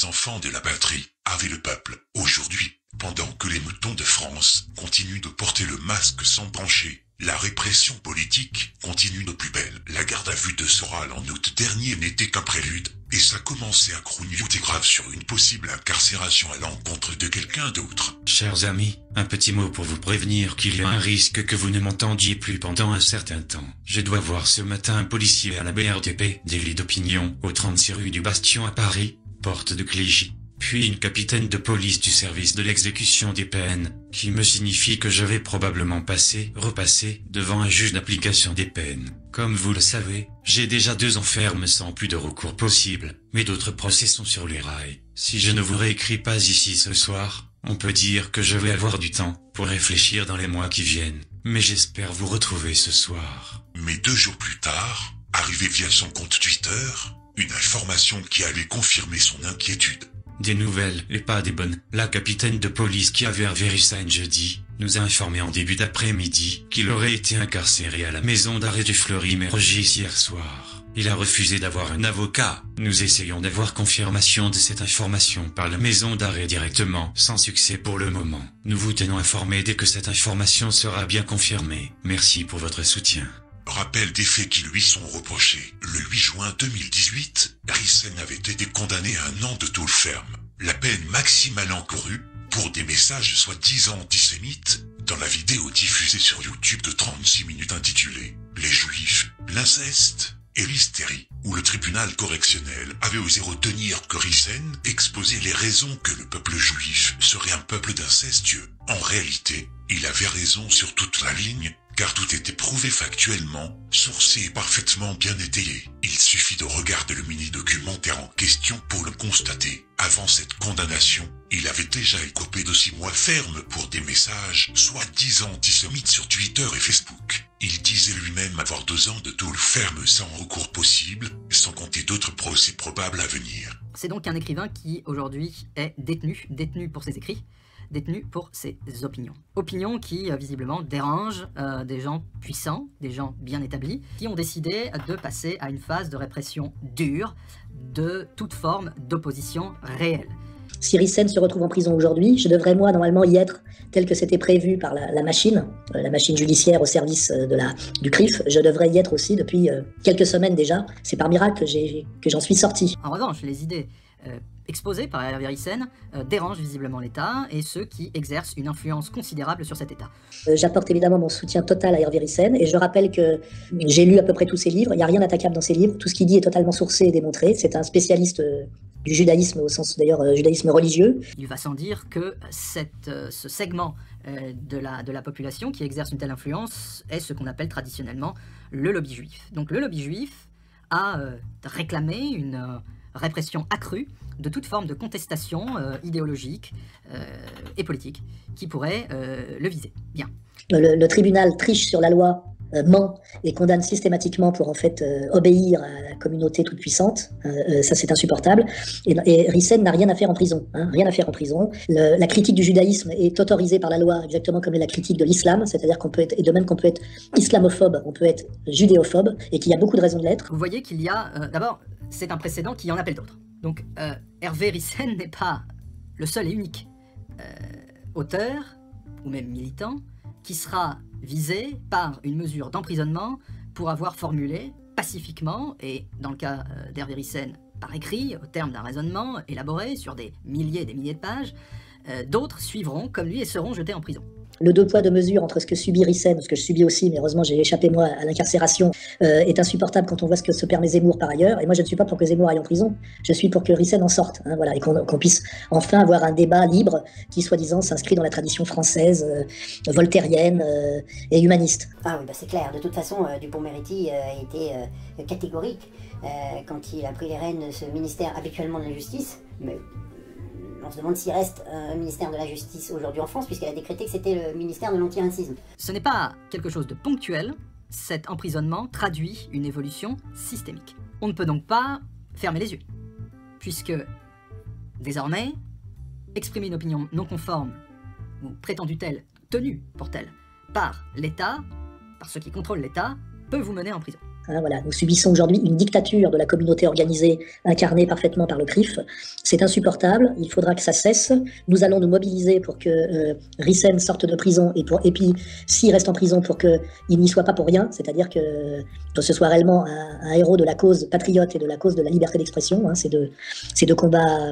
les enfants de la patrie, avait le peuple. Aujourd'hui, pendant que les moutons de France continuent de porter le masque sans brancher, la répression politique continue de plus belle. La garde à vue de Soral en août dernier n'était qu'un prélude, et ça commençait à grognoter grave sur une possible incarcération à l'encontre de quelqu'un d'autre. Chers amis, un petit mot pour vous prévenir qu'il y a un risque que vous ne m'entendiez plus pendant un certain temps. Je dois voir ce matin un policier à la BRDP, délit d'opinion, au 36 rue du Bastion à Paris, porte de Clichy. Puis une capitaine de police du service de l'exécution des peines, qui me signifie que je vais probablement repasser, devant un juge d'application des peines. Comme vous le savez, j'ai déjà 2 ans ferme sans plus de recours possible, mais d'autres procès sont sur les rails. Si je ne vous réécris pas ici ce soir, on peut dire que je vais avoir du temps pour réfléchir dans les mois qui viennent. Mais j'espère vous retrouver ce soir. Mais 2 jours plus tard, arrivait via son compte Twitter, une information qui allait confirmer son inquiétude. Des nouvelles, et pas des bonnes. La capitaine de police qui avait Hervé Ryssen jeudi, nous a informé en début d'après-midi qu'il aurait été incarcéré à la maison d'arrêt du Fleury-Mérogis hier soir. Il a refusé d'avoir un avocat. Nous essayons d'avoir confirmation de cette information par la maison d'arrêt directement, sans succès pour le moment. Nous vous tenons informés dès que cette information sera bien confirmée. Merci pour votre soutien. Rappel des faits qui lui sont reprochés. Le 8 juin 2018, Ryssen avait été condamné à 1 an de tôle ferme. La peine maximale encourue pour des messages soi-disant antisémites dans la vidéo diffusée sur YouTube de 36 minutes intitulée « Les Juifs, l'inceste et l'hystérie », où le tribunal correctionnel avait osé retenir que Ryssen exposait les raisons que le peuple juif serait un peuple d'incestueux. En réalité, il avait raison sur toute la ligne, car tout était prouvé factuellement, sourcé et parfaitement bien étayé. Il suffit de regarder le mini-documentaire en question pour le constater. Avant cette condamnation, il avait déjà écopé de 6 mois ferme pour des messages soi-disant antisémites sur Twitter et Facebook. Il disait lui-même avoir 2 ans de tôle ferme sans recours possible, sans compter d'autres procès probables à venir. C'est donc un écrivain qui, aujourd'hui, est détenu pour ses écrits, détenu pour ses opinions. Opinions qui, visiblement, dérangent des gens puissants, des gens bien établis, qui ont décidé de passer à une phase de répression dure de toute forme d'opposition réelle. Si Ryssen se retrouve en prison aujourd'hui, je devrais moi normalement y être tel que c'était prévu par la machine judiciaire au service du CRIF. Je devrais y être aussi depuis quelques semaines déjà. C'est par miracle que j'en suis sorti. En revanche, les idées exposées par Hervé Ryssen dérangent visiblement l'État et ceux qui exercent une influence considérable sur cet État. J'apporte évidemment mon soutien total à Hervé Ryssen et je rappelle que j'ai lu à peu près tous ses livres. Il n'y a rien d'attaquable dans ses livres. Tout ce qu'il dit est totalement sourcé et démontré. C'est un spécialiste du judaïsme, au sens d'ailleurs judaïsme religieux. Il va sans dire que ce segment de la population qui exerce une telle influence est ce qu'on appelle traditionnellement le lobby juif. Donc le lobby juif a réclamé une répression accrue de toute forme de contestation idéologique et politique qui pourrait le viser. Bien. Le tribunal triche sur la loi, ment et condamne systématiquement pour en fait obéir à la communauté toute puissante. Ça c'est insupportable. Et Ryssen n'a rien à faire en prison. Rien à faire en prison. La critique du judaïsme est autorisée par la loi exactement comme est la critique de l'islam. C'est-à-dire qu'on peut être, et de même qu'on peut être islamophobe, on peut être judéophobe et qu'il y a beaucoup de raisons de l'être. Vous voyez qu'il y a, d'abord, c'est un précédent qui en appelle d'autres. Donc Hervé Ryssen n'est pas le seul et unique auteur, ou même militant, qui sera visé par une mesure d'emprisonnement pour avoir formulé pacifiquement, et dans le cas d'Hervé Ryssen, par écrit, au terme d'un raisonnement élaboré sur des milliers et des milliers de pages, d'autres suivront comme lui et seront jetés en prison. Le 2 poids 2 mesures entre ce que subit Ryssen, ce que je subis aussi, mais heureusement j'ai échappé moi à l'incarcération, est insupportable quand on voit ce que se permet Zemmour par ailleurs. Et moi je ne suis pas pour que Zemmour aille en prison, je suis pour que Ryssen en sorte, voilà, et qu'on puisse enfin avoir un débat libre qui soi-disant s'inscrit dans la tradition française, voltairienne et humaniste. Ah oui, c'est clair. De toute façon, Dupond-Moretti a été catégorique quand il a pris les rênes de ce ministère habituellement de la justice. Mais on se demande s'il reste un ministère de la Justice aujourd'hui en France, puisqu'elle a décrété que c'était le ministère de l'anti-racisme. Ce n'est pas quelque chose de ponctuel, cet emprisonnement traduit une évolution systémique. On ne peut donc pas fermer les yeux, puisque désormais, exprimer une opinion non conforme, ou prétendue telle, tenue pour telle, par l'État, par ceux qui contrôlent l'État, peut vous mener en prison. Hein, voilà. Nous subissons aujourd'hui une dictature de la communauté organisée, incarnée parfaitement par le CRIF. C'est insupportable, il faudra que ça cesse. Nous allons nous mobiliser pour que Rissen sorte de prison, et puis s'il reste en prison, pour qu'il n'y soit pas pour rien, c'est-à-dire que ce soit réellement un héros de la cause patriote et de la cause de la liberté d'expression. Hein, ces deux combats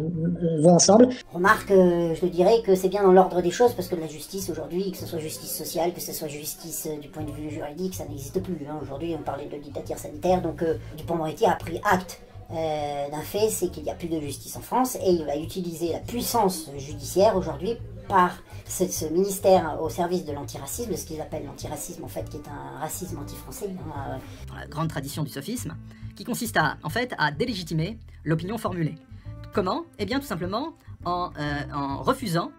vont ensemble. Remarque, je dirais que c'est bien dans l'ordre des choses, parce que la justice aujourd'hui, que ce soit justice sociale, que ce soit justice du point de vue juridique, ça n'existe plus. Hein. Aujourd'hui, on parlait de dictature sanitaire, donc Dupond-Moretti a pris acte d'un fait, c'est qu'il n'y a plus de justice en France, et il va utiliser la puissance judiciaire aujourd'hui par ce ministère au service de l'antiracisme, ce qu'ils appellent l'antiracisme en fait, qui est un racisme anti-français. Hein. Dans la grande tradition du sophisme, qui consiste en fait à délégitimer l'opinion formulée. Comment? Eh bien tout simplement en refusant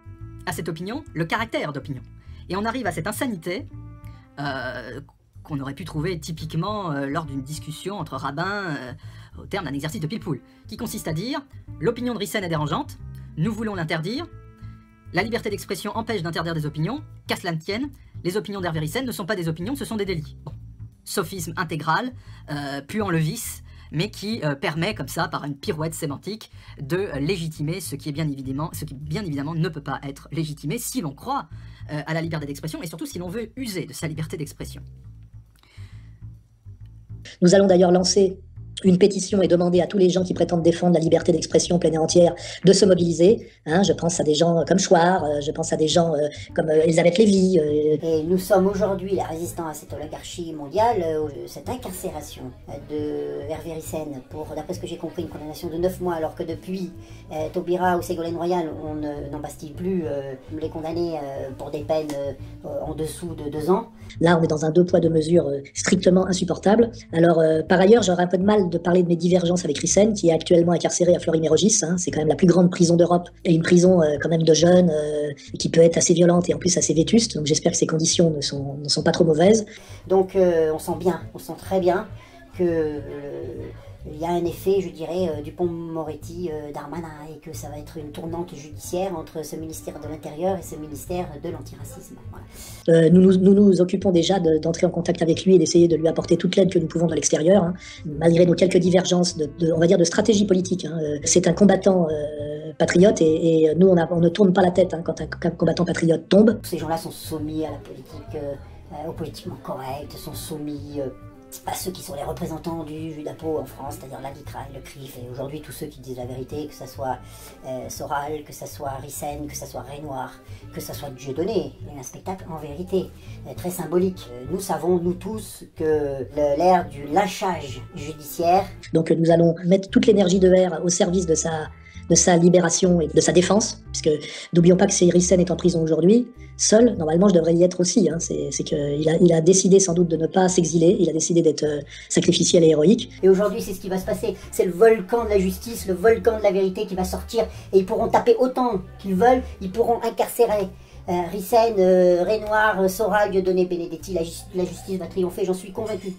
à cette opinion le caractère d'opinion. Et on arrive à cette insanité qu'on aurait pu trouver typiquement lors d'une discussion entre rabbins au terme d'un exercice de pile-poule, qui consiste à dire « l'opinion de Rissen est dérangeante, nous voulons l'interdire, la liberté d'expression empêche d'interdire des opinions, qu'à cela ne tienne, les opinions d'Hervé Rissen ne sont pas des opinions, ce sont des délits. » Bon. Sophisme intégral, puant le vice, mais qui permet comme ça, par une pirouette sémantique, de légitimer ce qui bien évidemment ne peut pas être légitimé si l'on croit à la liberté d'expression, et surtout si l'on veut user de sa liberté d'expression. Nous allons d'ailleurs lancer une pétition et demander à tous les gens qui prétendent défendre la liberté d'expression pleine et entière de se mobiliser. Hein, je pense à des gens comme Chouard, je pense à des gens comme Elisabeth Lévy. Et nous sommes aujourd'hui la résistants à cette oligarchie mondiale, cette incarcération de Hervé Rissen pour, d'après ce que j'ai compris, une condamnation de 9 mois, alors que depuis Taubira ou Ségolène Royal, on n'embastille plus les condamnés pour des peines en dessous de 2 ans. Là, on est dans un 2 poids 2 mesures strictement insupportable. Alors, par ailleurs, j'aurais un peu de mal de parler de mes divergences avec Rissen, qui est actuellement incarcéré à Fleury-Mérogis. Hein. C'est quand même la plus grande prison d'Europe, et une prison quand même de jeunes, qui peut être assez violente et en plus assez vétuste. Donc j'espère que ces conditions ne sont pas trop mauvaises. Donc on sent bien, on sent très bien que il y a un effet, je dirais, Dupond-Moretti, Darmanin, et que ça va être une tournante judiciaire entre ce ministère de l'Intérieur et ce ministère de l'antiracisme. Voilà. Nous nous occupons déjà d'entrer en contact avec lui et d'essayer de lui apporter toute l'aide que nous pouvons de l'extérieur, hein, malgré nos quelques divergences on va dire de stratégie politique. Hein. C'est un combattant patriote, et nous on ne tourne pas la tête, hein, quand un combattant patriote tombe. Ces gens-là sont soumis à la politique, au politiquement correct, sont soumis à ceux qui sont les représentants du Judapo en France, c'est-à-dire la LICRA et le CRIF, et aujourd'hui tous ceux qui disent la vérité, que ce soit Soral, que ce soit Rissen, que ce soit Renoir, que ce soit Dieudonné, un spectacle en vérité très symbolique. Nous savons, nous tous, que l'ère du lynchage judiciaire... Donc nous allons mettre toute l'énergie de R au service de sa libération et de sa défense, puisque n'oublions pas que si Rissen est en prison aujourd'hui, seul, normalement je devrais y être aussi, hein. C'est qu'il a décidé sans doute de ne pas s'exiler, il a décidé d'être sacrificiel et héroïque. Et aujourd'hui c'est ce qui va se passer, c'est le volcan de la justice, le volcan de la vérité qui va sortir, et ils pourront taper autant qu'ils veulent, ils pourront incarcérer Rissen, Renoir, Soral, Dieudonné, Benedetti, la justice va triompher, j'en suis convaincu.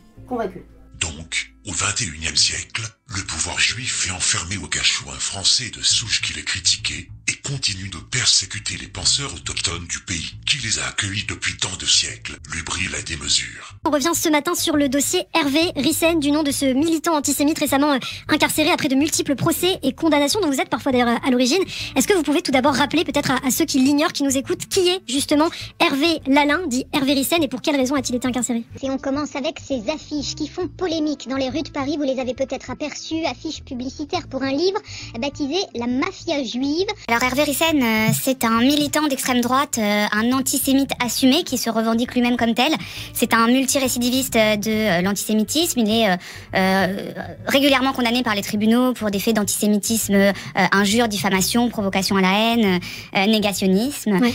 Donc, au XXIe siècle, le pouvoir juif fait enfermer au cachot un Français de souche qui les critiquait et continue de persécuter les penseurs autochtones du pays qui les a accueillis depuis tant de siècles. L'ubris la démesure. On revient ce matin sur le dossier Hervé Rissen, du nom de ce militant antisémite récemment incarcéré après de multiples procès et condamnations dont vous êtes parfois d'ailleurs à l'origine. Est-ce que vous pouvez tout d'abord rappeler peut-être à ceux qui l'ignorent, qui nous écoutent, qui est justement Hervé Lalin, dit Hervé Rissen, et pour quelle raison a-t-il été incarcéré? Et on commence avec ces affiches qui font polémique dans les rues de Paris. Vous les avez peut-être aperçues, affiches publicitaires pour un livre baptisé La Mafia Juive. Alors Hervé Rissen, c'est un militant d'extrême droite, un antisémite assumé qui se revendique lui-même comme tel. C'est un multirécidiviste de l'antisémitisme. Il est régulièrement condamné par les tribunaux pour des faits d'antisémitisme, injures, diffamation, provocation à la haine, négationnisme. Ouais.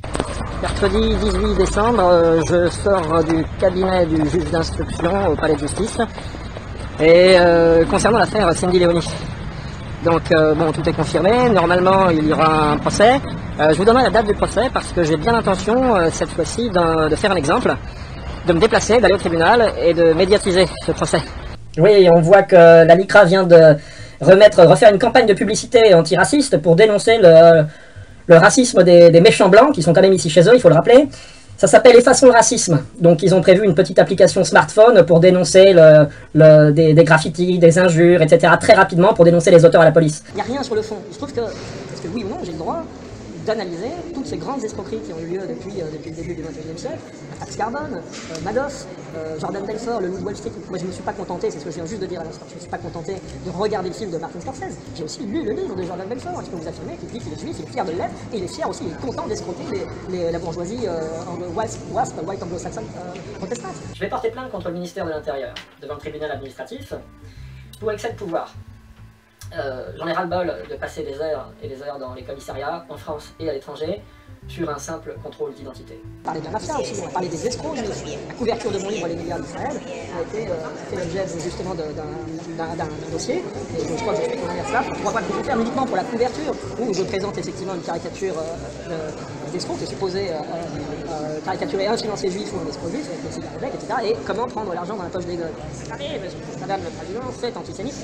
Mercredi 18 décembre, je sors du cabinet du juge d'instruction au palais de justice. Et concernant l'affaire Cindy Léonie. Donc bon, tout est confirmé, normalement il y aura un procès. Je vous donnerai la date du procès parce que j'ai bien l'intention cette fois-ci de faire un exemple, de me déplacer, d'aller au tribunal et de médiatiser ce procès. Oui, on voit que la LICRA vient de refaire une campagne de publicité antiraciste pour dénoncer le racisme des méchants blancs qui sont quand même ici chez eux, il faut le rappeler. Ça s'appelle Effaçons le racisme. Donc ils ont prévu une petite application smartphone pour dénoncer des graffitis, des injures, etc. très rapidement pour dénoncer les auteurs à la police. Il n'y a rien sur le fond. Je trouve que, parce que oui ou non, j'ai le droit d'analyser toutes ces grandes escroqueries qui ont eu lieu depuis le début du XXIe siècle. Tax Carbone, Madoff, Jordan Belfort, le loup de Wall Street. Moi je ne me suis pas contenté, c'est ce que je viens juste de dire à l'instant, je ne me suis pas contenté de regarder le film de Martin Scorsese. J'ai aussi lu le livre de Jordan Belfort, je peux vous affirmer qu'il dit qu'il est juif, il est fier de l'être, et il est fier aussi, il est content d'escroquer la bourgeoisie white anglo-saxonne protestante. Je vais porter plainte contre le ministère de l'Intérieur devant le tribunal administratif pour excès de pouvoir. J'en ai ras-le-bol de passer des heures et des heures dans les commissariats, en France et à l'étranger, sur un simple contrôle d'identité. On parlait de la mafia aussi, on a parlé des escrocs. La couverture de mon livre Les milliards d'Israël a été fait l'objet justement d'un dossier. Et je crois que je vais revenir cela pour 3 points que je vais faire uniquement pour la couverture, où je présente effectivement une caricature d'escroc qui est supposé caricaturer un financier juif ou un escroc juif, avec le cigarette, etc. Et comment prendre l'argent dans la poche des gueules. Madame le Président, c'est antisémite.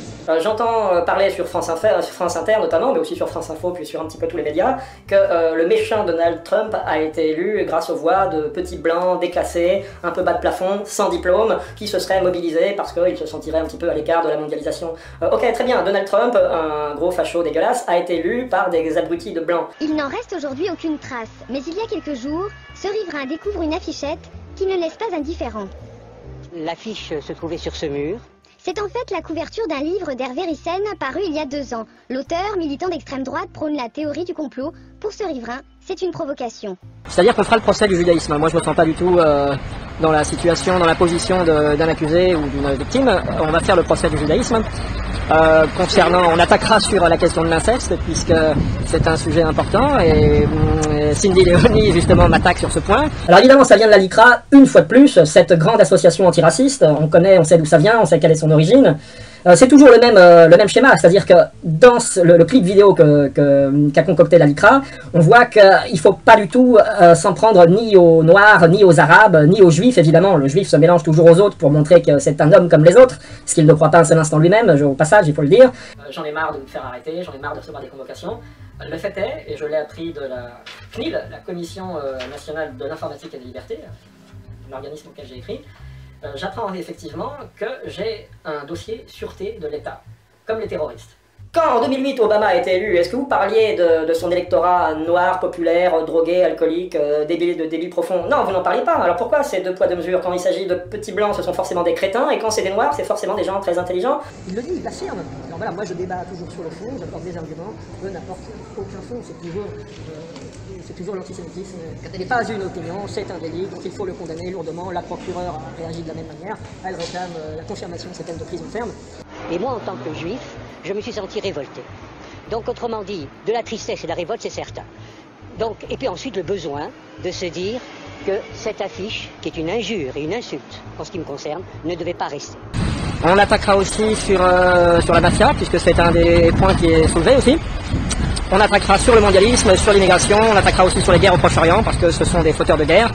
J'entends parler sur France Inter notamment, mais aussi sur France Info, puis sur un petit peu tous les médias, que le méchant Donald Trump a été élu grâce aux voix de petits blancs déclassés, un peu bas de plafond, sans diplôme, qui se seraient mobilisés parce qu'ils se sentiraient un petit peu à l'écart de la mondialisation. Ok, très bien, Donald Trump, un gros facho dégueulasse, a été élu par des abrutis de blancs. Il n'en reste aujourd'hui aucune trace, mais il y a quelques jours, ce riverain découvre une affichette qui ne laisse pas indifférent. L'affiche se trouvait sur ce mur. C'est en fait la couverture d'un livre d'Hervé Rissen paru il y a 2 ans. L'auteur, militant d'extrême droite, prône la théorie du complot. Pour ce riverain, c'est une provocation. C'est-à-dire qu'on fera le procès du judaïsme. Moi je me sens pas du tout dans la situation, dans la position d'un accusé ou d'une victime. On va faire le procès du judaïsme. On attaquera sur la question de l'inceste puisque c'est un sujet important et Cindy Léonie justement m'attaque sur ce point. Alors évidemment ça vient de la LICRA, une fois de plus, cette grande association antiraciste, on sait d'où ça vient, on sait quelle est son origine. C'est toujours le même schéma, c'est-à-dire que dans le clip vidéo qu'a concocté la LICRA, on voit qu'il ne faut pas du tout s'en prendre ni aux Noirs, ni aux Arabes, ni aux Juifs, évidemment. Le Juif se mélange toujours aux autres pour montrer que c'est un homme comme les autres, ce qu'il ne croit pas un seul instant lui-même, au passage, il faut le dire. J'en ai marre de me faire arrêter, j'en ai marre de recevoir des convocations. Le fait est, et je l'ai appris de la CNIL, la Commission nationale de l'informatique et des libertés, l'organisme auquel j'ai écrit, j'apprends effectivement que j'ai un dossier sûreté de l'État, comme les terroristes. Quand en 2008 Obama a été élu, est-ce que vous parliez de son électorat noir, populaire, drogué, alcoolique, débile profond? Non, vous n'en parliez pas. Alors pourquoi ces 2 poids 2 mesures? Quand il s'agit de petits blancs, ce sont forcément des crétins, et quand c'est des noirs, c'est forcément des gens très intelligents. Il le dit, il l'affirme. Alors voilà, moi je débat toujours sur le fond, j'apporte des arguments, eux n'apportent aucun fond, c'est toujours l'antisémitisme. Quand elle n'est pas une opinion, c'est un délit, donc il faut le condamner lourdement. La procureure a réagi de la même manière, elle réclame la confirmation de ses peines de prison ferme. Et moi, en tant que juif, je me suis senti révolté. Donc, autrement dit, de la tristesse et de la révolte, c'est certain. Donc, et puis ensuite, le besoin de se dire que cette affiche, qui est une injure et une insulte, en ce qui me concerne, ne devait pas rester. On attaquera aussi sur la mafia, puisque c'est un des points qui est soulevé aussi. On attaquera sur le mondialisme, sur l'immigration, on attaquera aussi sur les guerres au Proche-Orient, parce que ce sont des fauteurs de guerre.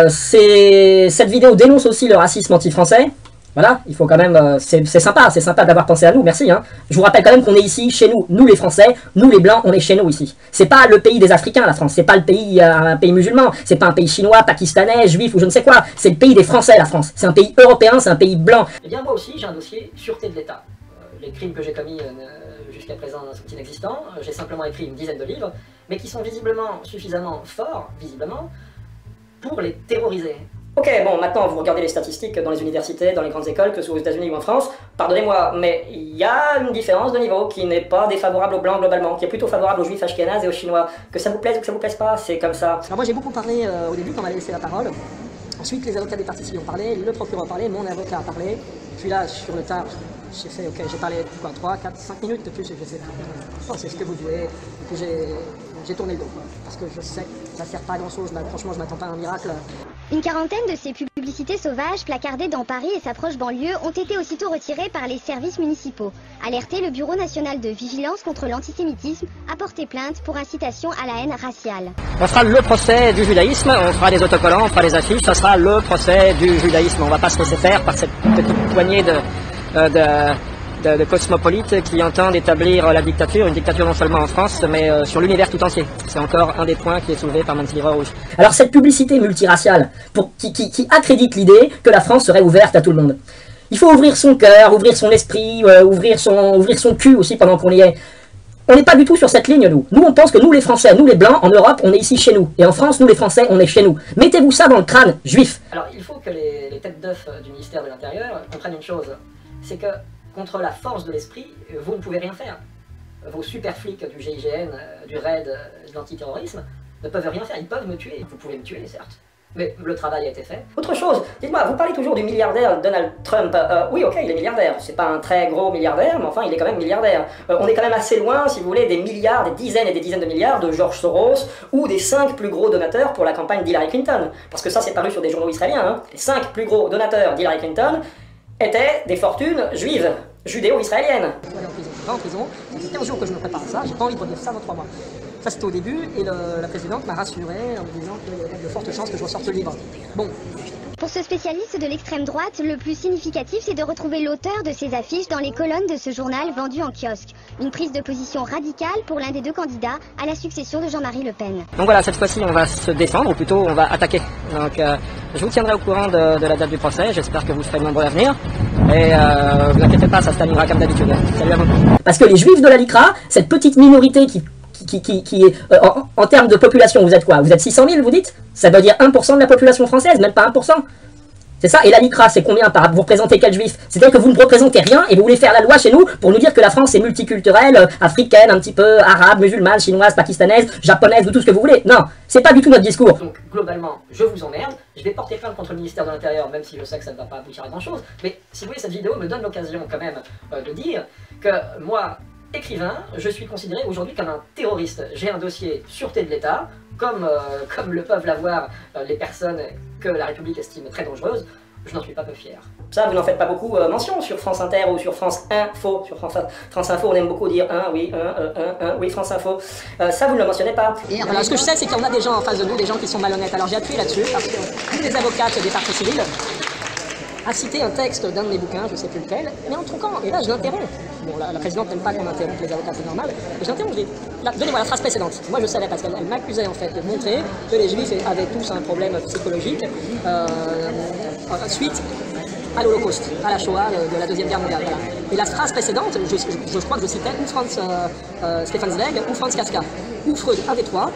Cette vidéo dénonce aussi le racisme anti-français. Voilà, il faut quand même, c'est sympa d'avoir pensé à nous, merci. Hein. Je vous rappelle quand même qu'on est ici, chez nous les Français, nous les Blancs, on est chez nous ici. C'est pas le pays des Africains, la France, c'est pas le pays, un pays musulman, c'est pas un pays chinois, pakistanais, juif ou je ne sais quoi, c'est le pays des Français, la France. C'est un pays européen, c'est un pays blanc. Eh bien moi aussi, j'ai un dossier sûreté de l'État. Les crimes que j'ai commis jusqu'à présent sont inexistants, j'ai simplement écrit une dizaine de livres, mais qui sont visiblement suffisamment forts, pour les terroriser. Ok, bon, maintenant vous regardez les statistiques dans les universités, dans les grandes écoles, que ce soit aux États-Unis ou en France, pardonnez-moi, mais il y a une différence de niveau qui n'est pas défavorable aux Blancs globalement, qui est plutôt favorable aux Juifs ashkénazes et aux Chinois. Que ça vous plaise ou que ça vous plaise pas, c'est comme ça. Alors moi j'ai beaucoup parlé au début quand on m'a laissé la parole. Ensuite les avocats des parties civiles ont parlé, le procureur a parlé, mon avocat a parlé. Je suis là sur le tard, j'ai parlé 3, 4, 5 minutes de plus, je sais pas. C'est ce que vous voulez, que j'ai tourné le dos, quoi. Parce que je sais que ça sert pas à grand chose, franchement je m'attends pas à un miracle. Une quarantaine de ces publicités sauvages placardées dans Paris et sa proche banlieue ont été aussitôt retirées par les services municipaux. Alerté, le Bureau national de vigilance contre l'antisémitisme a porté plainte pour incitation à la haine raciale. On fera le procès du judaïsme, on fera des autocollants, on fera des affiches, ça sera le procès du judaïsme. On va pas se laisser faire par cette petite poignée de cosmopolites qui entendent établir la dictature, une dictature non seulement en France, mais sur l'univers tout entier. C'est encore un des points qui est soulevé par Mansley Rouge. Alors cette publicité multiraciale, qui accrédite l'idée que la France serait ouverte à tout le monde. Il faut ouvrir son cœur, ouvrir son esprit, ouvrir son cul aussi pendant qu'on y est. On n'est pas du tout sur cette ligne, nous. Nous, on pense que nous, les Français, nous, les Blancs, en Europe, on est ici chez nous. Et en France, nous, les Français, on est chez nous. Mettez-vous ça dans le crâne, juif. Alors, il faut que les têtes d'œuf du ministère de l'Intérieur comprennent une chose. C'est que, contre la force de l'esprit, vous ne pouvez rien faire. Vos super flics du GIGN, du RAID, de l'antiterrorisme, ne peuvent rien faire. Ils peuvent me tuer. Vous pouvez me tuer, certes. Mais le travail a été fait. Autre chose, dites-moi, vous parlez toujours du milliardaire Donald Trump. Oui, ok, il est milliardaire. C'est pas un très gros milliardaire, mais enfin, il est quand même milliardaire. On est quand même assez loin, si vous voulez, des milliards, des dizaines et des dizaines de milliards de George Soros ou des 5 plus gros donateurs pour la campagne d'Hillary Clinton. Parce que ça, c'est paru sur des journaux israéliens. Hein. Les 5 plus gros donateurs d'Hillary Clinton étaient des fortunes juives, judéo-israéliennes. Je vais en prison. Ça fait 15 jours que je me prépare à ça. J'ai pas envie de redire ça dans 3 mois. Ça, c'était au début, et la présidente m'a rassuré en me disant qu'il y avait de fortes chances que je ressorte libre. Bon. Pour ce spécialiste de l'extrême droite, le plus significatif, c'est de retrouver l'auteur de ces affiches dans les colonnes de ce journal vendu en kiosque. Une prise de position radicale pour l'un des deux candidats à la succession de Jean-Marie Le Pen. Donc voilà, cette fois-ci, on va se défendre, ou plutôt, on va attaquer. Donc, je vous tiendrai au courant de la date du procès. J'espère que vous serez nombreux à venir. Et vous inquiétez pas, ça se terminera comme d'habitude. Salut à vous. Parce que les juifs de la LICRA, cette petite minorité qui est, en termes de population, vous êtes quoi? Vous êtes 600 000, vous dites? Ça veut dire 1% de la population française, même pas 1%. C'est ça, et la LICRA, c'est combien par... Vous représentez quel juif? C'est-à-dire que vous ne représentez rien, et vous voulez faire la loi chez nous pour nous dire que la France est multiculturelle, africaine, un petit peu arabe, musulmane, chinoise, pakistanaise, japonaise, ou tout ce que vous voulez. Non, c'est pas du tout notre discours. Donc, globalement, je vous emmerde, je vais porter plainte contre le ministère de l'Intérieur, même si je sais que ça ne va pas aboutir à grand-chose, mais si vous voulez, cette vidéo me donne l'occasion quand même de dire que moi, écrivain, je suis considéré aujourd'hui comme un terroriste. J'ai un dossier sûreté de l'État, comme le peuvent l'avoir les personnes que la République estime très dangereuses. Je n'en suis pas peu fier. Ça, vous n'en faites pas beaucoup mention sur France Inter ou sur France Info. Sur France Info, on aime beaucoup dire oui, France Info. Ça, vous ne le mentionnez pas. Alors, ce que je sais, c'est qu'il y en a des gens en face de nous, des gens qui sont malhonnêtes. Alors, j'ai appuyé là-dessus parce que tous les avocats des parties civiles a cité un texte d'un de mes bouquins, je ne sais plus lequel, mais en tronquant, et là je l'interromps. Bon, la présidente n'aime pas qu'on interrompe les avocats, c'est normal, mais je l'interromps, je dis, donnez-moi la phrase précédente. Moi je savais parce qu'elle m'accusait en fait de montrer que les juifs avaient tous un problème psychologique suite à l'Holocauste, à la Shoah de la Deuxième Guerre mondiale. Voilà. Et la phrase précédente, je crois que je citais ou Franz Stefan Zweig ou Franz Kafka, ou Freud, un des trois,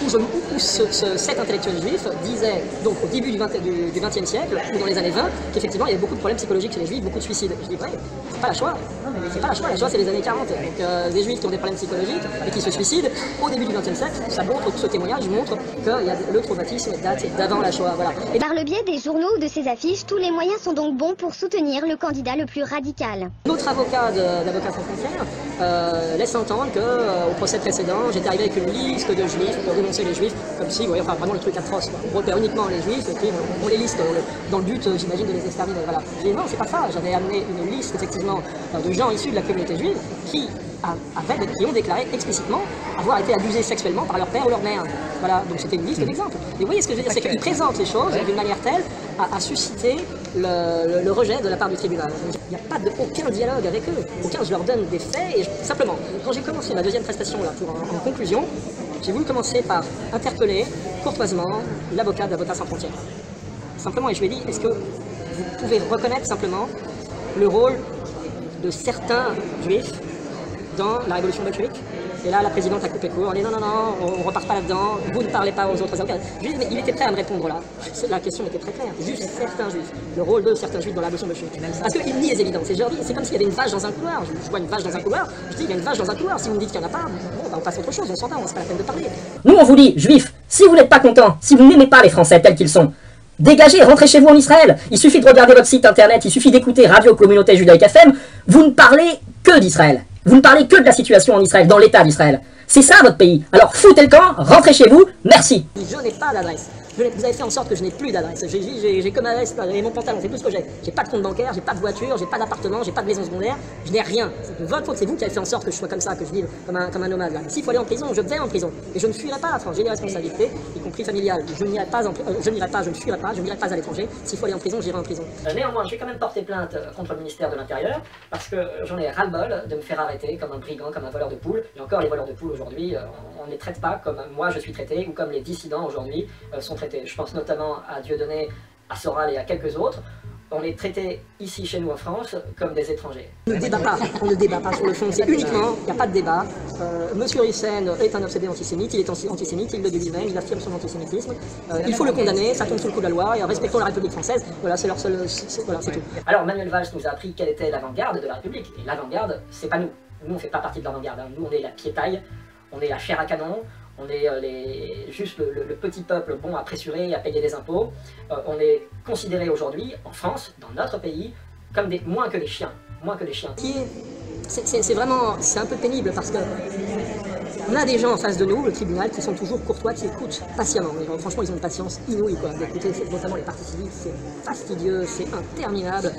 où cet intellectuel juif disait, donc au début du XXe siècle, ou dans les années 20, qu'effectivement il y avait beaucoup de problèmes psychologiques chez les juifs, beaucoup de suicides. Je dis, ouais, c'est pas la Shoah, c'est pas la Shoah, la Shoah c'est les années 40. Donc des juifs qui ont des problèmes psychologiques et qui se suicident, au début du XXe siècle, ça montre, ce témoignage montre que le traumatisme date d'avant la Shoah. Voilà. Et par le biais des journaux ou de ces affiches, tous les moyens sont donc bons pour soutenir le candidat le plus radical. Notre avocat d'Avocats sans frontières laisse entendre qu'au procès précédent, j'étais arrivé avec une liste de juifs pour dénoncer les juifs, comme si, vous voyez, enfin vraiment le truc atroce. On repère uniquement les juifs et puis on les liste dans le but, j'imagine, de les exterminer. Voilà. Je dis non, c'est pas ça. J'avais amené une liste, effectivement, de gens issus de la communauté juive qui ont déclaré explicitement avoir été abusés sexuellement par leur père ou leur mère. Voilà, donc c'était une liste d'exemples. Et vous voyez ce que je veux dire, c'est qu'ils présentent les choses d'une manière telle à susciter le rejet de la part du tribunal. Il n'y a pas aucun dialogue avec eux, je leur donne des faits et simplement, quand j'ai commencé ma deuxième prestation là, en conclusion, j'ai voulu commencer par interpeller courtoisement l'avocat d'Avocats sans frontières. Simplement, et je lui ai dit, est-ce que vous pouvez reconnaître simplement le rôle de certains juifs dans la révolution bolchevique? Et là, la présidente a coupé court, on dit non, on ne repart pas là-dedans, vous ne parlez pas aux autres avocats. Mais il était prêt à me répondre là. La question était très claire. Juste certains juifs, le rôle de certains juifs dans la révolution bolchevique. Parce qu'il nie les évidences. C'est comme s'il y avait une vache dans un couloir. Je vois une vache dans un couloir, je dis il y a une vache dans un couloir. Si vous me dites qu'il n'y en a pas, bon, bah, on passe à autre chose, on s'entend, c'est pas la peine de parler. Nous, on vous dit, juifs, si vous n'êtes pas contents, si vous n'aimez pas les Français tels qu'ils sont, dégagez, rentrez chez vous en Israël. Il suffit de regarder votre site internet, il suffit d'écouter Radio Communauté Judaïque FM. Vous ne parlez que d'Israël. Vous ne parlez que de la situation en Israël, dans l'état d'Israël. C'est ça votre pays. Alors foutez le camp, rentrez chez vous, merci. Je n'ai pas d'adresse. Vous avez fait en sorte que je n'ai plus d'adresse. J'ai comme adresse et mon pantalon, c'est tout ce que j'ai. J'ai pas de compte bancaire, j'ai pas de voiture, j'ai pas d'appartement, j'ai pas de maison secondaire, je n'ai rien. C'est votre faute, c'est vous qui avez fait en sorte que je sois comme ça, que je vive comme un nomade. S'il faut aller en prison, je vais en prison. Et je ne fuirai pas la France, j'ai des responsabilités, y compris familiales. Je n'irai pas, je ne fuirai pas, je n'irai pas à l'étranger. S'il faut aller en prison, j'irai en prison. Néanmoins, je vais quand même porter plainte contre le ministère de l'Intérieur, parce que j'en ai ras-le-bol de me faire arrêter comme un brigand, comme un voleur de poules. Et encore, les voleurs de poules aujourd'hui, on ne les traite pas comme moi je suis traité, ou comme les dissidents aujourd'hui sont traités. Je pense notamment à Dieudonné, à Soral et à quelques autres. On les traitait ici, chez nous en France, comme des étrangers. On ne débat pas sur le fond, c'est uniquement, il n'y a pas de débat. Monsieur Rissen est un obsédé antisémite, il est antisémite, il le dit lui-même, il affirme son antisémitisme. Il faut le condamner, ça tombe sous le coup de la loi, et respectons la République française, voilà, c'est leur seul... Voilà, c'est tout. Alors Manuel Valls nous a appris quelle était l'avant-garde de la République, et l'avant-garde, c'est pas nous. Nous, on ne fait pas partie de l'avant-garde, hein. Nous, on est la piétaille, on est la chair à canon, on est juste le petit peuple bon à pressurer et à payer des impôts. On est considéré aujourd'hui, en France, dans notre pays, comme moins que des chiens. C'est vraiment, c'est un peu pénible parce que on a des gens en face de nous, le tribunal, qui sont toujours courtois, qui écoutent patiemment. Mais, franchement, ils ont une patience inouïe, quoi, d'écouter notamment les parties civiles. C'est fastidieux, c'est interminable.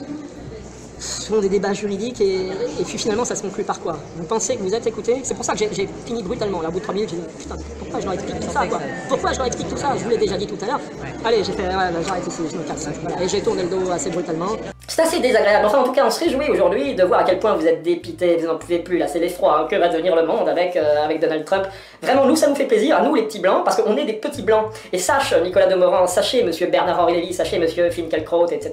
Ce sont des débats juridiques et puis finalement ça se conclut par quoi? Vous pensez que vous êtes écouté? C'est pour ça que j'ai fini brutalement. Là, au bout de 3 minutes, j'ai dit putain, pourquoi je leur explique tout ça, quoi? Pourquoi je leur explique tout ça? Je vous l'ai déjà dit tout à l'heure. Allez, j'ai fait, j'arrête ici, je me casse. Voilà. Et j'ai tourné le dos assez brutalement. C'est assez désagréable. Enfin, en tout cas, on se réjouit aujourd'hui de voir à quel point vous êtes dépités, vous n'en pouvez plus. Là, c'est l'effroi. Hein. Que va devenir le monde avec Donald Trump? Vraiment, nous, ça nous fait plaisir, à nous les petits blancs, parce qu'on est des petits blancs. Et sache, Nicolas Demorand, sachez, monsieur Bernard-Henri Lévy, sachez, monsieur Finkielkraut, etc.,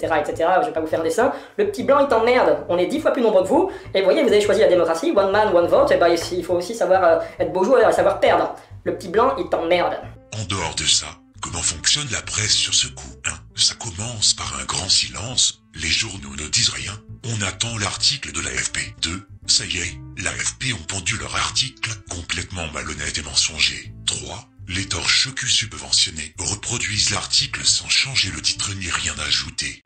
je vais pas vous faire un dessin. Le petit blanc, il t'emmerde. On est 10 fois plus nombreux que vous. Et vous voyez, vous avez choisi la démocratie, one man, one vote. Et ben, il faut aussi savoir être beau joueur et savoir perdre. Le petit blanc, il t'emmerde. En dehors de ça, comment fonctionne la presse sur ce coup, hein? Ça commence par un grand silence, les journaux ne disent rien, on attend l'article de l'AFP. 2. Ça y est, l'AFP ont pondu leur article, complètement malhonnête et mensonger. 3. Les torches cul subventionnés reproduisent l'article sans changer le titre ni rien ajouter.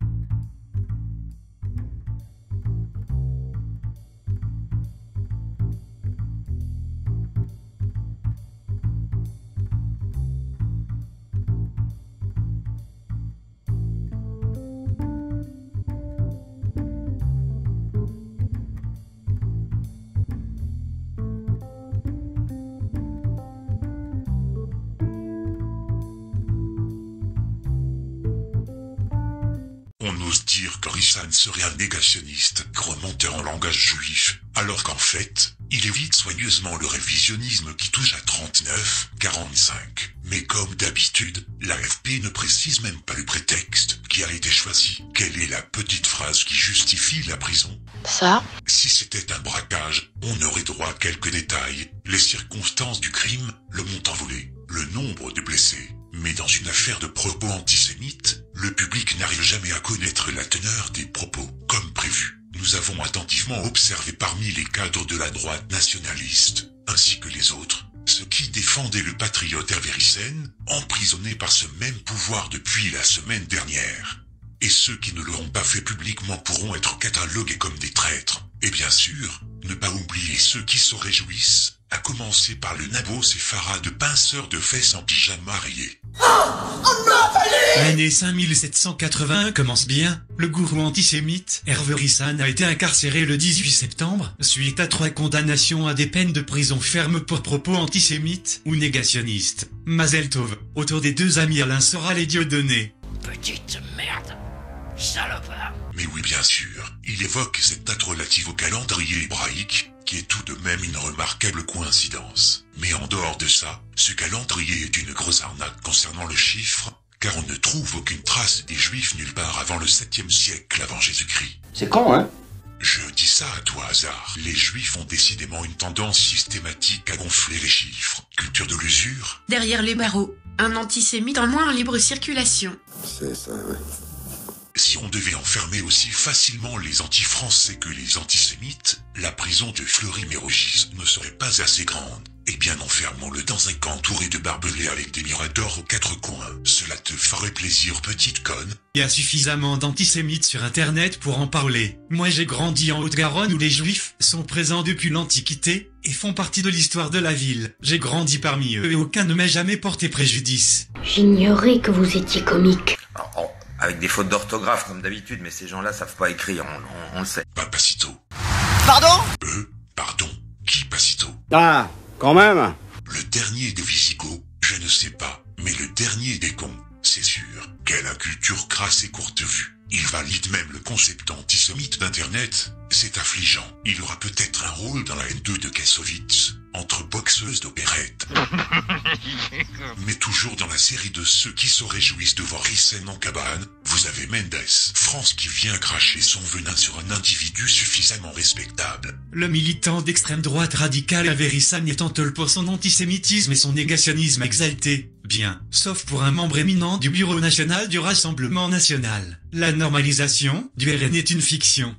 On ose dire que Rissan serait un négationniste, remonteur en langage juif, alors qu'en fait, il évite soigneusement le révisionnisme qui touche à 39, 45. Mais comme d'habitude, l'AFP ne précise même pas le prétexte qui a été choisi. Quelle est la petite phrase qui justifie la prison? Ça. Si c'était un braquage, on aurait droit à quelques détails, les circonstances du crime, le montant volé, le nombre de blessés. Mais dans une affaire de propos antisémites, le public n'arrive jamais à connaître la teneur des propos, comme prévu. Nous avons attentivement observé parmi les cadres de la droite nationaliste, ainsi que les autres, ceux qui défendaient le patriote Hervé Rissen, emprisonné par ce même pouvoir depuis la semaine dernière. Et ceux qui ne l'auront pas fait publiquement pourront être catalogués comme des traîtres. Et bien sûr, ne pas oublier ceux qui se réjouissent, à commencer par le nabos et Farah de pinceurs de fesses en pyjama rayé. L'année 5781 commence bien. Le gourou antisémite, Hervé Rissan, a été incarcéré le 18 septembre, suite à 3 condamnations à des peines de prison ferme pour propos antisémites ou négationnistes. Mazel Tov, autour des 2 amis Alain Soral et Dieudonné. Petite merde, salopard. Mais oui, bien sûr, il évoque cette date relative au calendrier hébraïque, qui est tout de même une remarquable coïncidence. Mais en dehors de ça, ce calendrier est une grosse arnaque concernant le chiffre, car on ne trouve aucune trace des Juifs nulle part avant le 7e siècle avant Jésus-Christ. C'est con, hein? Je dis ça à tout hasard. Les Juifs ont décidément une tendance systématique à gonfler les chiffres. Culture de l'usure. Derrière les barreaux, un antisémite en moins en libre circulation. C'est ça, ouais. Si on devait enfermer aussi facilement les anti-français que les antisémites, la prison de Fleury-Mérogis ne serait pas assez grande. Et bien enfermons-le dans un camp entouré de barbelés avec des miradors aux quatre coins. Cela te ferait plaisir, petite conne. Il y a suffisamment d'antisémites sur internet pour en parler. Moi j'ai grandi en Haute-Garonne où les juifs sont présents depuis l'Antiquité et font partie de l'histoire de la ville. J'ai grandi parmi eux et aucun ne m'a jamais porté préjudice. J'ignorais que vous étiez comique. Avec des fautes d'orthographe comme d'habitude, mais ces gens-là savent pas écrire, on le sait. Papacito. Pardon? Pardon. Qui Pacito? Ah, quand même. Le dernier des Visigoths, je ne sais pas, mais le dernier des cons, c'est sûr. Quelle inculture crasse et courte vue. Il valide même le concept antisémite d'Internet. C'est affligeant. Il aura peut-être un rôle dans la N2 de Kassovitz, entre boxeuses d'opérette. Mais toujours dans la série de ceux qui se réjouissent de voir Rissen en cabane, vous avez Mendes, France qui vient cracher son venin sur un individu suffisamment respectable. Le militant d'extrême droite radicale Averissan est en tôle pour son antisémitisme et son négationnisme exalté. Bien, sauf pour un membre éminent du Bureau national du Rassemblement national. La normalisation du RN est une fiction.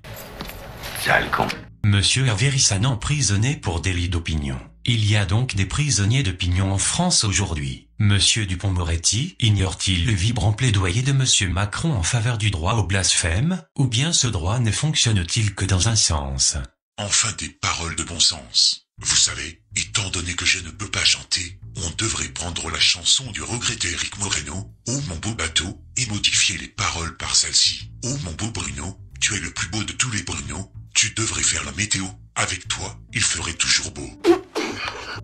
Sale con. Monsieur Averissan emprisonné pour délit d'opinion. Il y a donc des prisonniers d'opinion en France aujourd'hui. Monsieur Dupond-Moretti ignore-t-il le vibrant plaidoyer de Monsieur Macron en faveur du droit au blasphème, ou bien ce droit ne fonctionne-t-il que dans un sens? Enfin des paroles de bon sens. Vous savez, étant donné que je ne peux pas chanter, on devrait prendre la chanson du regretté Eric Moreno, « Oh mon beau bateau », et modifier les paroles par celle-ci. « Oh mon beau Bruno, tu es le plus beau de tous les Bruno, tu devrais faire la météo, avec toi, il ferait toujours beau. »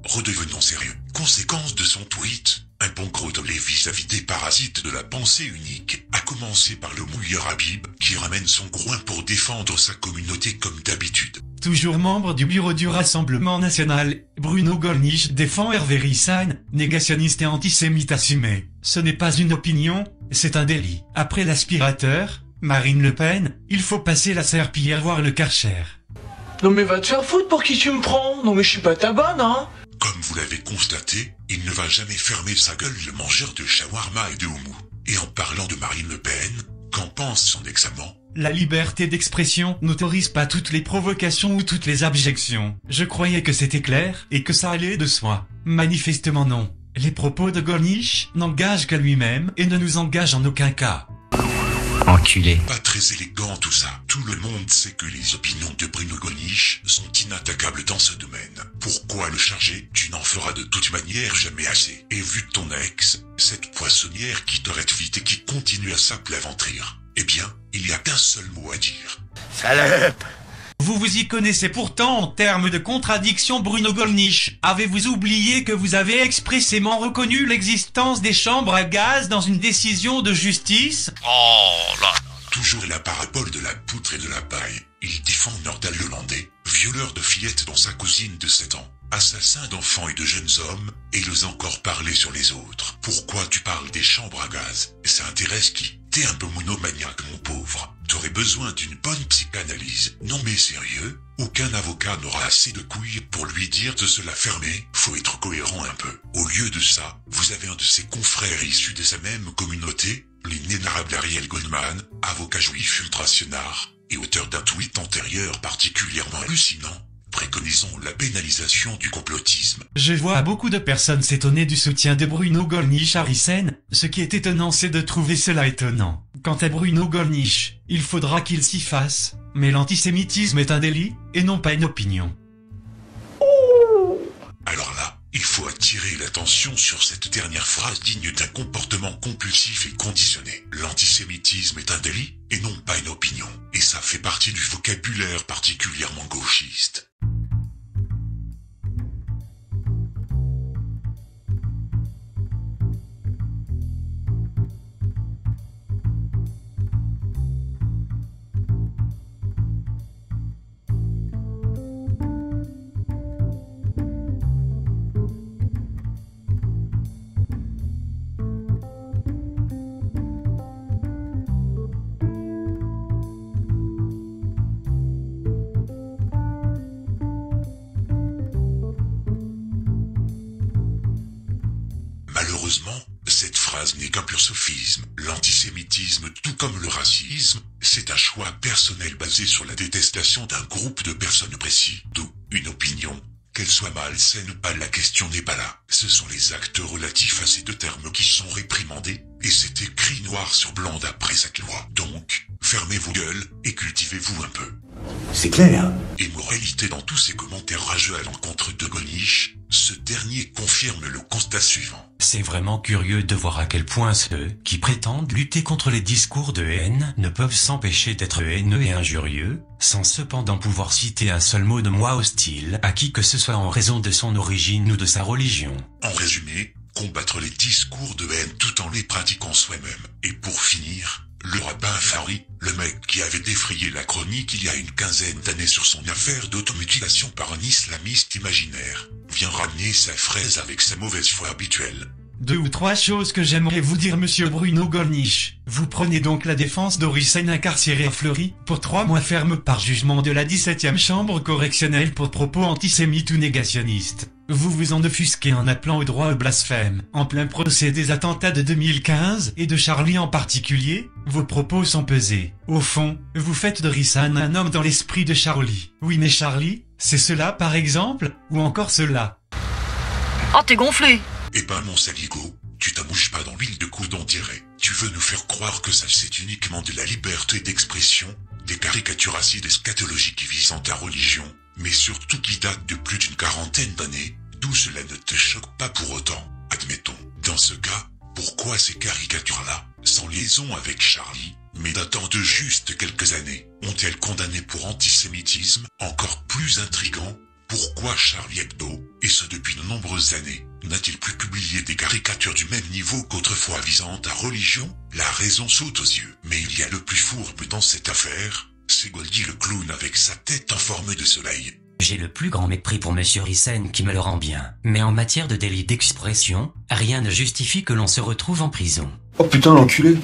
Redevenons sérieux. Conséquence de son tweet, un bon gros tollé vis-à-vis des parasites de la pensée unique, à commencer par le mouilleur Habib, qui ramène son groin pour défendre sa communauté comme d'habitude. Toujours membre du bureau du Rassemblement national, Bruno Gollnisch défend Hervé Rissan, négationniste et antisémite assumé. Ce n'est pas une opinion, c'est un délit. Après l'aspirateur, Marine Le Pen, il faut passer la serpillière voir le Karcher. Non mais va te faire foutre, pour qui tu me prends? Non mais je suis pas ta bonne, hein. Comme vous l'avez constaté, il ne va jamais fermer sa gueule le mangeur de shawarma et de houmous. Et en parlant de Marine Le Pen, qu'en pense son ex-amant? La liberté d'expression n'autorise pas toutes les provocations ou toutes les abjections. Je croyais que c'était clair et que ça allait de soi. Manifestement non. Les propos de Gollnisch n'engagent qu'à lui-même et ne nous engagent en aucun cas. Enculé. Pas très élégant tout ça. Tout le monde sait que les opinions de Bruno Gollnisch sont inattaquables dans ce domaine. Pourquoi le charger? Tu n'en feras de toute manière jamais assez. Et vu ton ex, cette poissonnière qui t'arrête vite et qui continue à s'aplaventrir, eh bien, il n'y a qu'un seul mot à dire. Salope! Vous vous y connaissez pourtant en termes de contradiction, Bruno Gollnisch. Avez-vous oublié que vous avez expressément reconnu l'existence des chambres à gaz dans une décision de justice? Oh là! Toujours la parabole de la poutre et de la paille. Il défend Nordal Lelandais, violeur de fillettes dont sa cousine de 7 ans, assassin d'enfants et de jeunes hommes, et il ose encore parler sur les autres. Pourquoi tu parles des chambres à gaz? Ça intéresse qui? T'es un peu monomaniaque, mon pauvre. T'aurais besoin d'une bonne psychanalyse. Non mais sérieux, aucun avocat n'aura assez de couilles pour lui dire de se la fermer. Faut être cohérent un peu. Au lieu de ça, vous avez un de ses confrères issus de sa même communauté, l'inénarrable Ariel Goldman, avocat juif ultrasionnaire, et auteur d'un tweet antérieur particulièrement hallucinant, préconisant la pénalisation du complotisme. Je vois beaucoup de personnes s'étonner du soutien de Bruno Gollnisch à Rissen. Ce qui est étonnant, c'est de trouver cela étonnant. Quant à Bruno Gollnisch, il faudra qu'il s'y fasse. Mais l'antisémitisme est un délit, et non pas une opinion. Alors là, il faut attirer l'attention sur cette dernière phrase digne d'un comportement compulsif et conditionné. L'antisémitisme est un délit, et non pas une opinion. Et ça fait partie du vocabulaire particulièrement gauchiste. Malheureusement, cette phrase n'est qu'un pur sophisme. L'antisémitisme, tout comme le racisme, c'est un choix personnel basé sur la détestation d'un groupe de personnes précis, d'où une opinion Qu'elle soit malsaine ou pas, la question n'est pas là. Ce sont les actes relatifs à ces deux termes qui sont réprimandés, et c'est écrit noir sur blanc d'après cette loi. Donc, fermez vos gueules, et cultivez-vous un peu. C'est clair. Et moralité dans tous ces commentaires rageux à l'encontre de Goniche, ce dernier confirme le constat suivant. C'est vraiment curieux de voir à quel point ceux qui prétendent lutter contre les discours de haine ne peuvent s'empêcher d'être haineux et injurieux, sans cependant pouvoir citer un seul mot de moi hostile à qui que ce soit en raison de son origine ou de sa religion. En résumé, combattre les discours de haine tout en les pratiquant soi-même. Et pour finir, le rabbin Fari, le mec qui avait défrayé la chronique il y a une quinzaine d'années sur son affaire d'automutilation par un islamiste imaginaire, vient ramener sa fraise avec sa mauvaise foi habituelle. 2 ou 3 choses que j'aimerais vous dire, monsieur Bruno Gollnisch. Vous prenez donc la défense d'Orisen incarcéré à Fleury pour 3 mois ferme par jugement de la 17e chambre correctionnelle pour propos antisémites ou négationnistes. Vous vous en offusquez en appelant au droit au blasphème. En plein procès des attentats de 2015 et de Charlie en particulier, vos propos sont pesés. Au fond, vous faites de Rissan un homme dans l'esprit de Charlie. Oui, mais Charlie, c'est cela par exemple, ou encore cela. Oh, t'es gonflé. Eh ben mon saligo, tu t'amouches pas dans l'huile de coude on dirait. Tu veux nous faire croire que ça c'est uniquement de la liberté d'expression, des caricatures acides et scatologiques visant ta religion, mais surtout qui datent de plus d'une quarantaine d'années, d'où cela ne te choque pas pour autant. Admettons, dans ce cas, pourquoi ces caricatures-là, sans liaison avec Charlie, mais datant de juste quelques années, ont-elles condamné pour antisémitisme? Encore plus intrigant, pourquoi Charlie Hebdo, et ce depuis de nombreuses années, n'a-t-il plus publié des caricatures du même niveau qu'autrefois visant ta religion? La raison saute aux yeux. Mais il y a le plus fourbe dans cette affaire, c'est Goldie le clown avec sa tête en forme de soleil. J'ai le plus grand mépris pour monsieur Rissen qui me le rend bien. Mais en matière de délit d'expression, rien ne justifie que l'on se retrouve en prison. Oh putain l'enculé.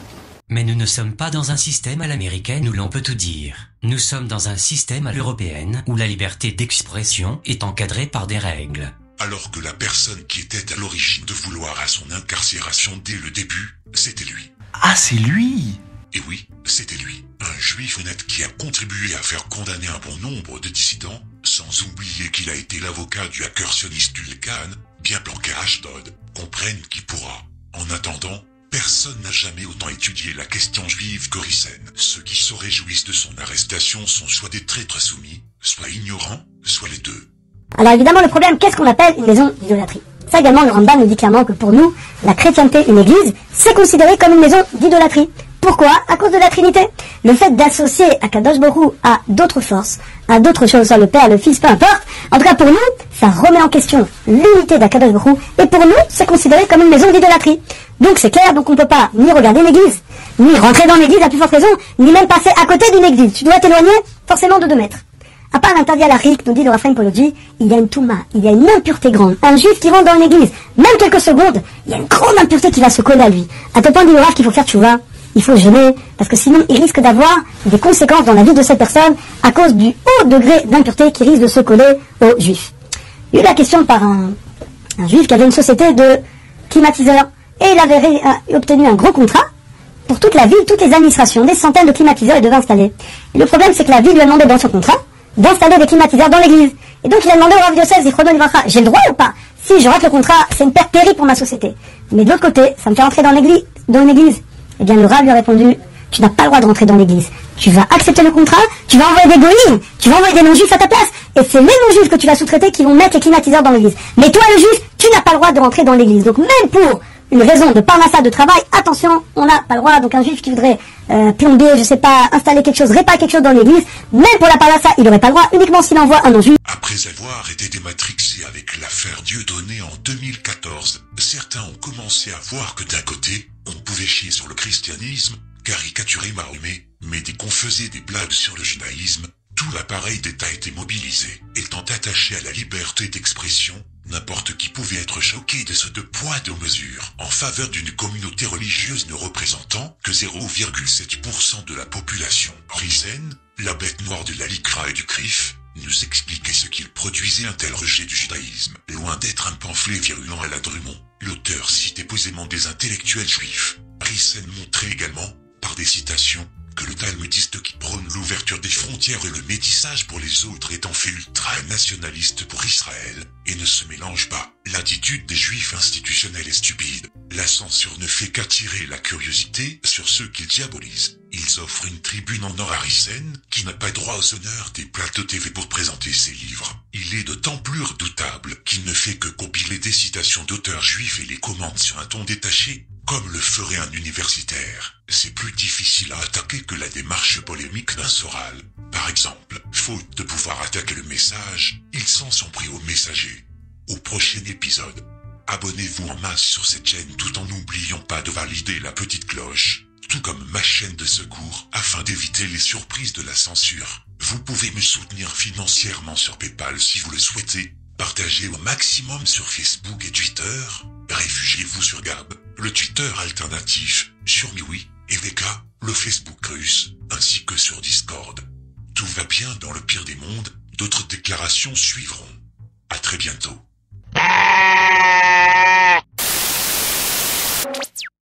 Mais nous ne sommes pas dans un système à l'américaine où l'on peut tout dire. Nous sommes dans un système à l'européenne où la liberté d'expression est encadrée par des règles. Alors que la personne qui était à l'origine de vouloir à son incarcération dès le début, c'était lui. Ah, c'est lui. Et oui, c'était lui. Un juif honnête qui a contribué à faire condamner un bon nombre de dissidents, sans oublier qu'il a été l'avocat du hacker sioniste Ulkan, bien planqué à Ashdod. Comprenne qui pourra. En attendant, personne n'a jamais autant étudié la question juive que Rissen. Ceux qui se réjouissent de son arrestation sont soit des traîtres soumis, soit ignorants, soit les deux. Alors évidemment, le problème, qu'est-ce qu'on appelle une maison d'idolâtrie? Ça également, le Rambam nous dit clairement que pour nous, la chrétienté, une église, c'est considéré comme une maison d'idolâtrie. Pourquoi? À cause de la Trinité. Le fait d'associer Akadosh Baruch Hu à d'autres forces, à d'autres choses, soit le Père, le Fils, peu importe. En tout cas, pour nous, ça remet en question l'unité d'Akadosh Baruch Hu. Et pour nous, c'est considéré comme une maison d'idolâtrie. Donc c'est clair, donc on ne peut pas ni regarder l'église, ni rentrer dans l'église à plus forte raison, ni même passer à côté d'une église. Tu dois t'éloigner forcément de 2 mètres. À part l'interdit à la rik, nous dit le Raphaël Polodji, il y a une touma, il y a une impureté grande. Un juif qui rentre dans l'église, même quelques secondes, il y a une grande impureté qui va se coller à lui. À tel point dit le Rav qu'il faut faire tchouva, il faut jeûner, parce que sinon il risque d'avoir des conséquences dans la vie de cette personne à cause du haut degré d'impureté qui risque de se coller aux juifs. Il y a eu la question par un juif qui avait une société de climatiseurs, et il avait obtenu un gros contrat pour toute la ville, toutes les administrations, des centaines de climatiseurs il devait installer. Et le problème c'est que la ville lui a demandé dans son contrat d'installer des climatiseurs dans l'église. Et donc il a demandé au Rav Yosef Zichrono Livracha, j'ai le droit ou pas? Si je rate le contrat, c'est une perte terrible pour ma société. Mais de l'autre côté, ça me fait rentrer dans l'église. Eh bien le Rav lui a répondu, tu n'as pas le droit de rentrer dans l'église. Tu vas accepter le contrat, tu vas envoyer des goïms, tu vas envoyer des non-juifs à ta place. Et c'est les non-juifs que tu vas sous-traiter qui vont mettre les climatiseurs dans l'église. Mais toi le juif, tu n'as pas le droit de rentrer dans l'église. Donc même pour une raison de parnassa, de travail, attention, on n'a pas le droit. Donc un juif qui voudrait plomber, je sais pas, installer quelque chose, réparer quelque chose dans l'église, même pour la parnassa, il n'aurait pas le droit, uniquement s'il envoie un non-juif. Après avoir été dématrixé avec l'affaire Dieudonné en 2014, certains ont commencé à voir que d'un côté, on pouvait chier sur le christianisme, caricaturer Mahomet, mais dès qu'on faisait des blagues sur le judaïsme, tout l'appareil d'État était mobilisé. Étant attaché à la liberté d'expression, n'importe qui pouvait être choqué de ce 2 poids 2 mesures en faveur d'une communauté religieuse ne représentant que 0,7% de la population. Rissen, la bête noire de la Likra et du Krif, nous expliquait ce qu'il produisait un tel rejet du judaïsme. Loin d'être un pamphlet virulent à la Drummond, l'auteur citait posément des intellectuels juifs. Rissen montrait également, par des citations, que le talmudiste qui prône l'ouverture des frontières et le métissage pour les autres est en fait ultra-nationaliste pour Israël, et ne se mélange pas. L'attitude des juifs institutionnels est stupide. La censure ne fait qu'attirer la curiosité sur ceux qu'ils diabolisent. Ils offrent une tribune en or à Rissen, qui n'a pas droit aux honneurs des plateaux TV pour présenter ses livres. Il est d'autant plus redoutable qu'il ne fait que compiler des citations d'auteurs juifs et les commente sur un ton détaché, comme le ferait un universitaire. C'est plus difficile à attaquer que la démarche polémique d'un Soral. Par exemple, faute de pouvoir attaquer le message, ils s'en sont pris au messager. Au prochain épisode, abonnez-vous en masse sur cette chaîne tout en n'oubliant pas de valider la petite cloche, tout comme ma chaîne de secours, afin d'éviter les surprises de la censure. Vous pouvez me soutenir financièrement sur PayPal si vous le souhaitez. Partagez au maximum sur Facebook et Twitter. Réfugiez-vous sur Gab, le Twitter alternatif, sur MeWe, et VK, le Facebook russe, ainsi que sur Discord. Tout va bien dans le pire des mondes, d'autres déclarations suivront. À très bientôt.